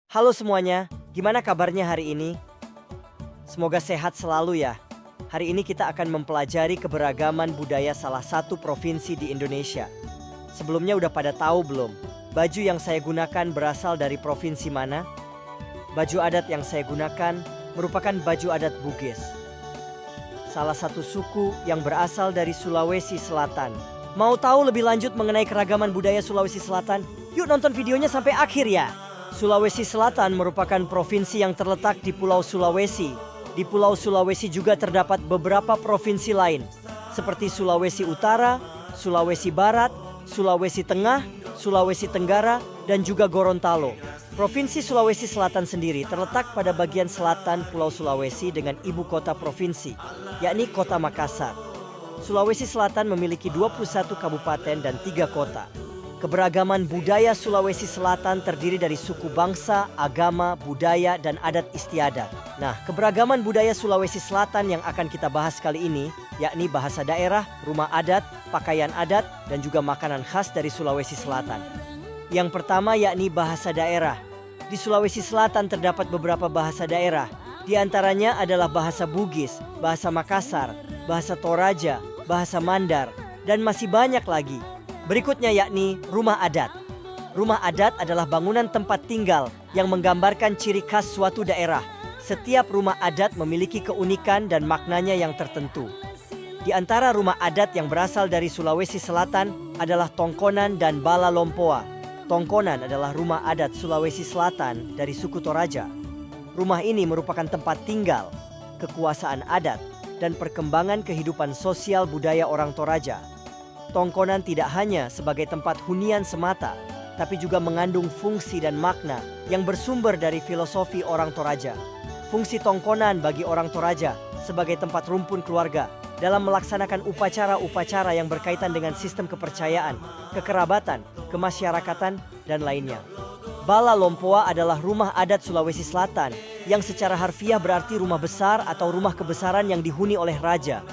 Halo semuanya, gimana kabarnya hari ini? Semoga sehat selalu ya. Hari ini kita akan mempelajari keberagaman budaya salah satu provinsi di Indonesia. Sebelumnya udah pada tahu belum? Baju yang saya gunakan berasal dari provinsi mana? Baju adat yang saya gunakan merupakan baju adat Bugis. Salah satu suku yang berasal dari Sulawesi Selatan. Mau tahu lebih lanjut mengenai keragaman budaya Sulawesi Selatan? Yuk nonton videonya sampai akhir ya. Sulawesi Selatan merupakan provinsi yang terletak di Pulau Sulawesi. Di Pulau Sulawesi juga terdapat beberapa provinsi lain, seperti Sulawesi Utara, Sulawesi Barat, Sulawesi Tengah, Sulawesi Tenggara, dan juga Gorontalo. Provinsi Sulawesi Selatan sendiri terletak pada bagian selatan Pulau Sulawesi dengan ibu kota provinsi, yakni Kota Makassar. Sulawesi Selatan memiliki 21 kabupaten dan 3 kota. Keberagaman budaya Sulawesi Selatan terdiri dari suku bangsa, agama, budaya, dan adat istiadat. Nah, keberagaman budaya Sulawesi Selatan yang akan kita bahas kali ini, yakni bahasa daerah, rumah adat, pakaian adat, dan juga makanan khas dari Sulawesi Selatan. Yang pertama yakni bahasa daerah. Di Sulawesi Selatan terdapat beberapa bahasa daerah. Di antaranya adalah bahasa Bugis, bahasa Makassar, bahasa Toraja, bahasa Mandar, dan masih banyak lagi. Berikutnya yakni rumah adat. Rumah adat adalah bangunan tempat tinggal yang menggambarkan ciri khas suatu daerah. Setiap rumah adat memiliki keunikan dan maknanya yang tertentu. Di antara rumah adat yang berasal dari Sulawesi Selatan adalah Tongkonan dan Bala Lompoa. Tongkonan adalah rumah adat Sulawesi Selatan dari suku Toraja. Rumah ini merupakan tempat tinggal, kekuasaan adat, dan perkembangan kehidupan sosial budaya orang Toraja. Tongkonan tidak hanya sebagai tempat hunian semata, tapi juga mengandung fungsi dan makna yang bersumber dari filosofi orang Toraja. Fungsi Tongkonan bagi orang Toraja sebagai tempat rumpun keluarga dalam melaksanakan upacara-upacara yang berkaitan dengan sistem kepercayaan, kekerabatan, kemasyarakatan, dan lainnya. Bala Lompoa adalah rumah adat Sulawesi Selatan yang secara harfiah berarti rumah besar atau rumah kebesaran yang dihuni oleh raja.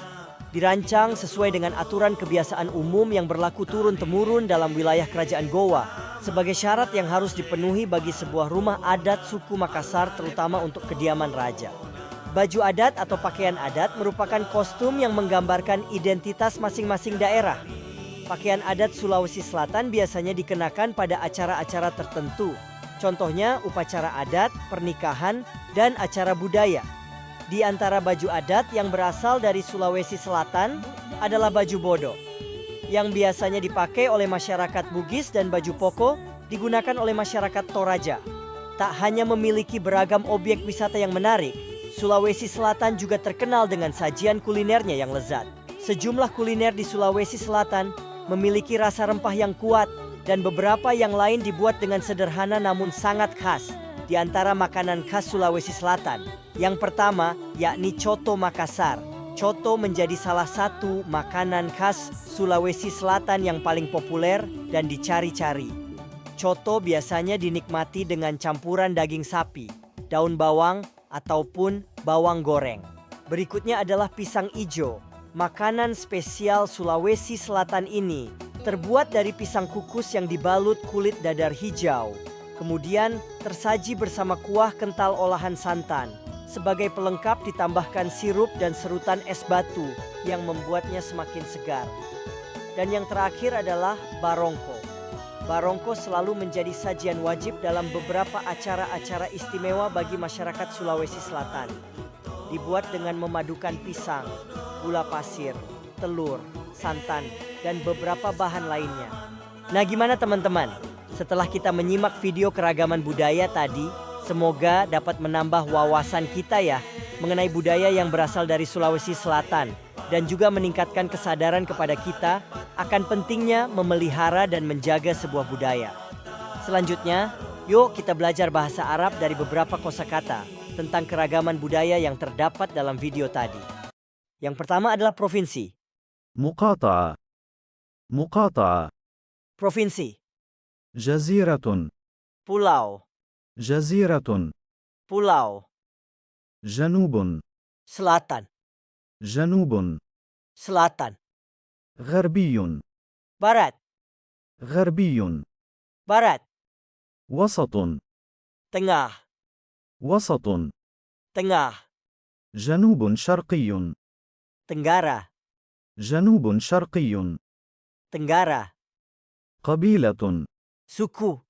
Dirancang sesuai dengan aturan kebiasaan umum yang berlaku turun-temurun dalam wilayah kerajaan Goa sebagai syarat yang harus dipenuhi bagi sebuah rumah adat suku Makassar terutama untuk kediaman raja. Baju adat atau pakaian adat merupakan kostum yang menggambarkan identitas masing-masing daerah. Pakaian adat Sulawesi Selatan biasanya dikenakan pada acara-acara tertentu. Contohnya upacara adat, pernikahan, dan acara budaya. Di antara baju adat yang berasal dari Sulawesi Selatan adalah baju bodo, yang biasanya dipakai oleh masyarakat Bugis, dan baju poko digunakan oleh masyarakat Toraja. Tak hanya memiliki beragam objek wisata yang menarik, Sulawesi Selatan juga terkenal dengan sajian kulinernya yang lezat. Sejumlah kuliner di Sulawesi Selatan memiliki rasa rempah yang kuat dan beberapa yang lain dibuat dengan sederhana namun sangat khas. Di antara makanan khas Sulawesi Selatan, yang pertama yakni coto Makassar. Coto menjadi salah satu makanan khas Sulawesi Selatan yang paling populer dan dicari-cari. Coto biasanya dinikmati dengan campuran daging sapi, daun bawang, ataupun bawang goreng. Berikutnya adalah pisang ijo. Makanan spesial Sulawesi Selatan ini terbuat dari pisang kukus yang dibalut kulit dadar hijau. Kemudian tersaji bersama kuah kental olahan santan. Sebagai pelengkap ditambahkan sirup dan serutan es batu yang membuatnya semakin segar. Dan yang terakhir adalah barongko. Barongko selalu menjadi sajian wajib dalam beberapa acara-acara istimewa bagi masyarakat Sulawesi Selatan. Dibuat dengan memadukan pisang, gula pasir, telur, santan, dan beberapa bahan lainnya. Nah, gimana teman-teman? Setelah kita menyimak video keragaman budaya tadi, semoga dapat menambah wawasan kita ya mengenai budaya yang berasal dari Sulawesi Selatan dan juga meningkatkan kesadaran kepada kita akan pentingnya memelihara dan menjaga sebuah budaya. Selanjutnya, yuk kita belajar bahasa Arab dari beberapa kosakata tentang keragaman budaya yang terdapat dalam video tadi. Yang pertama adalah provinsi. مقاطعة مقاطعة Provinsi, جزيرة pulau, جزيرة pulau, جنوب selatan, جنوب selatan, غربي barat, غربي barat, وسط tengah, وسط tengah, جنوب شرقي tenggara, جنوب شرقي tenggara, قبيلة suku,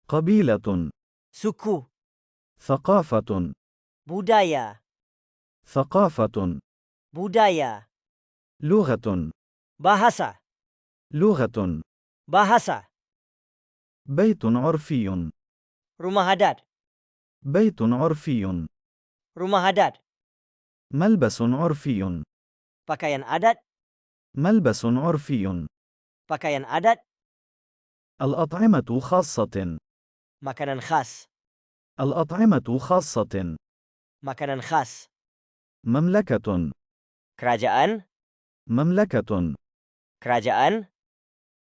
قبيلة suku, ثقافة budaya, ثقافة budaya, لغة bahasa, لغة bahasa, بيت عرفي rumah adat, بيت عرفي rumah adat, ملبس عرفي pakaian adat, ملبس عرفي pakaian adat, الأطعمة خاصة makanan khas, الأطعمة خاصة makanan khas, مملكة kerajaan, مملكة kerajaan,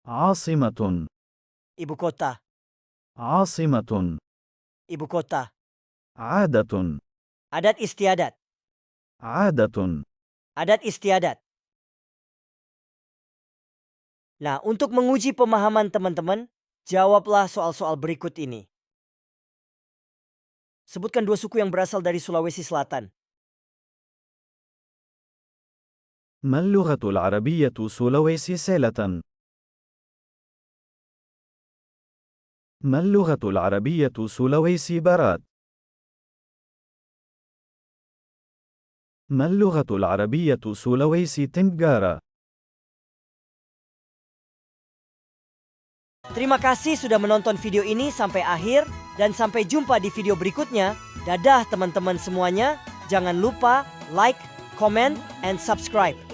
عاصمة ibu kota, عاصمة ibu kota, عادة adat istiadat, عادة adat istiadat. Nah, untuk menguji pemahaman teman-teman, jawablah soal-soal berikut ini. Sebutkan 2 suku yang berasal dari Sulawesi Selatan. ما اللغة العربية سلويسي سيلة؟ ما اللغة العربية سلويسي بارات؟ ما اللغة العربية سلويسي تنجارا؟ Terima kasih sudah menonton video ini sampai akhir dan sampai jumpa di video berikutnya. Dadah teman-teman semuanya. Jangan lupa like, comment, and subscribe.